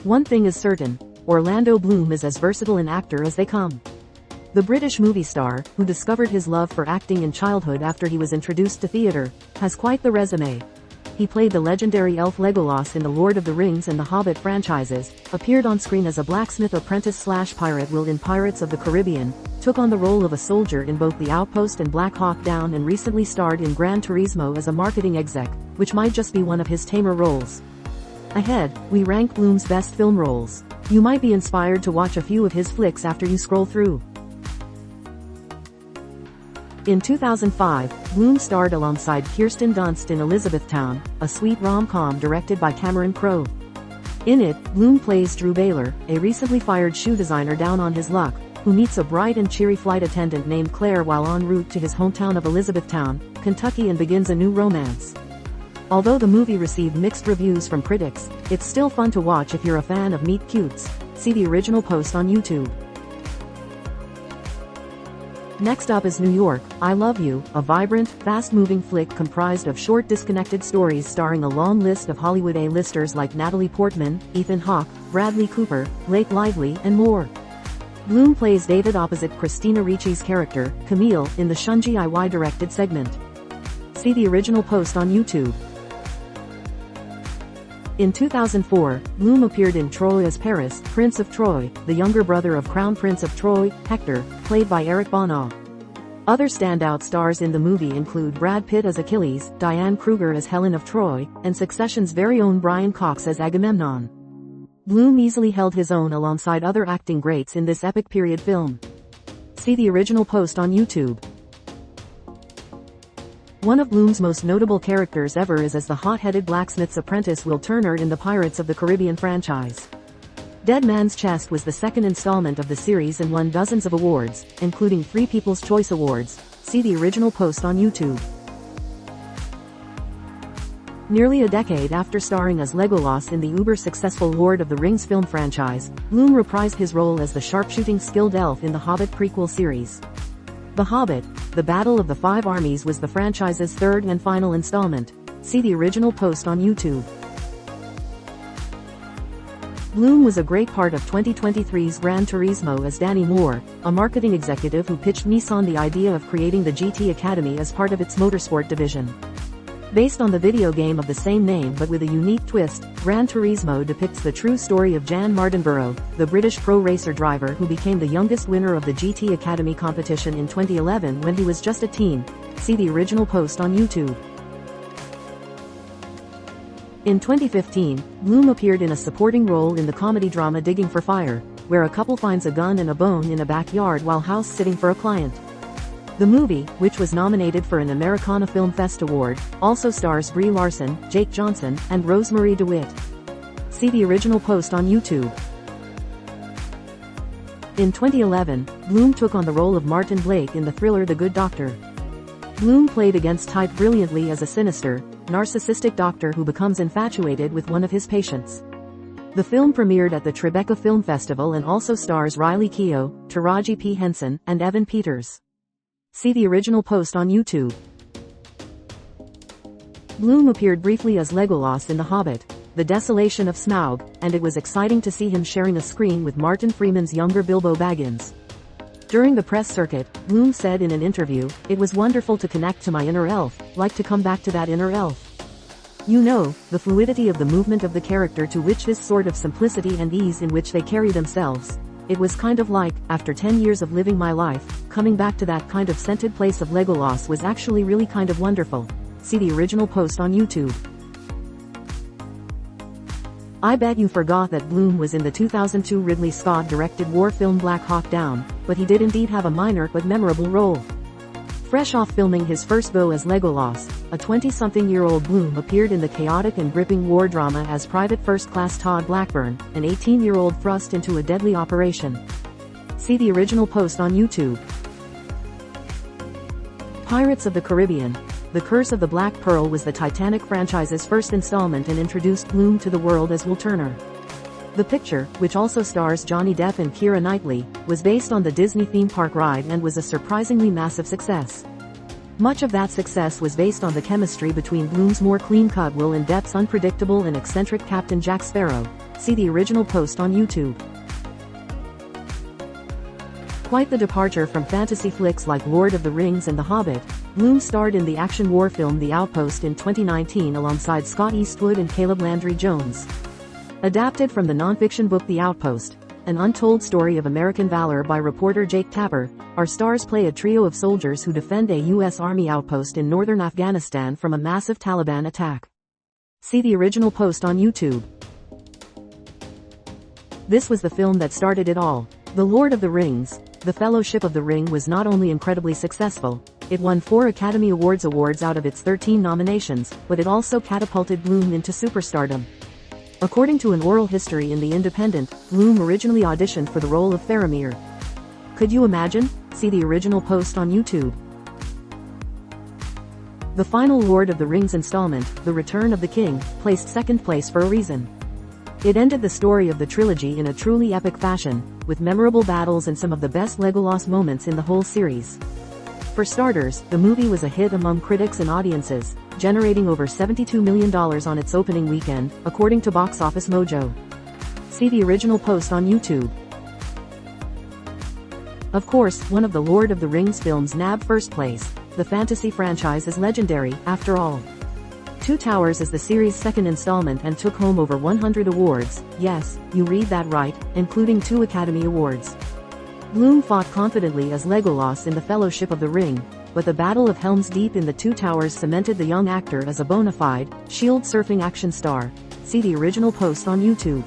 One thing is certain, Orlando Bloom is as versatile an actor as they come. The British movie star, who discovered his love for acting in childhood after he was introduced to theatre, has quite the resume. He played the legendary elf Legolas in the Lord of the Rings and the Hobbit franchises, appeared on screen as a blacksmith apprentice/pirate Will in Pirates of the Caribbean, took on the role of a soldier in both The Outpost and Black Hawk Down, and recently starred in Gran Turismo as a marketing exec, which might just be one of his tamer roles. Ahead, we rank Bloom's best film roles. You might be inspired to watch a few of his flicks after you scroll through. In 2005, Bloom starred alongside Kirsten Dunst in Elizabethtown, a sweet rom-com directed by Cameron Crowe. In it, Bloom plays Drew Baylor, a recently fired shoe designer down on his luck, who meets a bright and cheery flight attendant named Claire while en route to his hometown of Elizabethtown, Kentucky, and begins a new romance. Although the movie received mixed reviews from critics, it's still fun to watch if you're a fan of meet cutes. See the original post on YouTube. Next up is New York, I Love You, a vibrant, fast-moving flick comprised of short disconnected stories starring a long list of Hollywood A-listers like Natalie Portman, Ethan Hawke, Bradley Cooper, Blake Lively, and more. Bloom plays David opposite Christina Ricci's character, Camille, in the Shunji IY-directed segment. See the original post on YouTube. In 2004, Bloom appeared in Troy as Paris, Prince of Troy, the younger brother of Crown Prince of Troy, Hector, played by Eric Bana. Other standout stars in the movie include Brad Pitt as Achilles, Diane Kruger as Helen of Troy, and Succession's very own Brian Cox as Agamemnon. Bloom easily held his own alongside other acting greats in this epic period film. See the original post on YouTube. One of Bloom's most notable characters ever is as the hot-headed blacksmith's apprentice Will Turner in the Pirates of the Caribbean franchise. Dead Man's Chest was the second installment of the series and won dozens of awards, including 3 People's Choice Awards. See the original post on YouTube. Nearly a decade after starring as Legolas in the uber-successful Lord of the Rings film franchise, Bloom reprised his role as the sharpshooting skilled elf in the Hobbit prequel series. The Hobbit, The Battle of the Five Armies was the franchise's third and final installment. See the original post on YouTube. Bloom was a great part of 2023's Gran Turismo as Danny Moore, a marketing executive who pitched Nissan the idea of creating the GT Academy as part of its motorsport division. Based on the video game of the same name but with a unique twist, Gran Turismo depicts the true story of Jan Mardenborough, the British pro racer driver who became the youngest winner of the GT Academy competition in 2011 when he was just a teen. See the original post on YouTube. In 2015, Bloom appeared in a supporting role in the comedy drama Digging for Fire, where a couple finds a gun and a bone in a backyard while house-sitting for a client. The movie, which was nominated for an Americana Film Fest award, also stars Brie Larson, Jake Johnson, and Rosemarie DeWitt. See the original post on YouTube. In 2011, Bloom took on the role of Martin Blake in the thriller The Good Doctor. Bloom played against type brilliantly as a sinister, narcissistic doctor who becomes infatuated with one of his patients. The film premiered at the Tribeca Film Festival and also stars Riley Keough, Taraji P. Henson, and Evan Peters. See the original post on YouTube. Bloom appeared briefly as Legolas in The Hobbit, The Desolation of Smaug, and it was exciting to see him sharing a screen with Martin Freeman's younger Bilbo Baggins. During the press circuit, Bloom said in an interview, "It was wonderful to connect to my inner elf, like to come back to that inner elf. You know, the fluidity of the movement of the character to which this sort of simplicity and ease in which they carry themselves. It was kind of like, after 10 years of living my life, coming back to that kind of scented place of Legolas was actually really kind of wonderful." See the original post on YouTube. I bet you forgot that Bloom was in the 2002 Ridley Scott-directed war film Black Hawk Down, but he did indeed have a minor but memorable role. Fresh off filming his first go as Legolas, a 20-something-year-old Bloom appeared in the chaotic and gripping war drama as Private First Class Todd Blackburn, an 18-year-old thrust into a deadly operation. See the original post on YouTube. Pirates of the Caribbean, The Curse of the Black Pearl was the Titanic franchise's first installment and introduced Bloom to the world as Will Turner. The picture, which also stars Johnny Depp and Keira Knightley, was based on the Disney theme park ride and was a surprisingly massive success. Much of that success was based on the chemistry between Bloom's more clean-cut Will and Depp's unpredictable and eccentric Captain Jack Sparrow. See the original post on YouTube. Quite the departure from fantasy flicks like Lord of the Rings and The Hobbit, Bloom starred in the action war film The Outpost in 2019 alongside Scott Eastwood and Caleb Landry Jones. Adapted from the nonfiction book The Outpost, an untold story of American valor by reporter Jake Tapper, our stars play a trio of soldiers who defend a U.S. Army outpost in northern Afghanistan from a massive Taliban attack. See the original post on YouTube. This was the film that started it all. The Lord of the Rings, The Fellowship of the Ring was not only incredibly successful, it won 4 Academy Awards out of its 13 nominations, but it also catapulted Bloom into superstardom. According to an oral history in The Independent, Bloom originally auditioned for the role of Faramir. Could you imagine? See the original post on YouTube. The final Lord of the Rings installment, The Return of the King, placed second place for a reason. It ended the story of the trilogy in a truly epic fashion, with memorable battles and some of the best Legolas moments in the whole series. For starters, the movie was a hit among critics and audiences, generating over $72 million on its opening weekend, according to Box Office Mojo. See the original post on YouTube. Of course, one of the Lord of the Rings films nabbed first place. The fantasy franchise is legendary, after all. Two Towers is the series' second installment and took home over 100 awards, yes, you read that right, including 2 Academy Awards. Bloom fought confidently as Legolas in The Fellowship of the Ring, but the Battle of Helm's Deep in The Two Towers cemented the young actor as a bona fide, shield-surfing action star. See the original post on YouTube.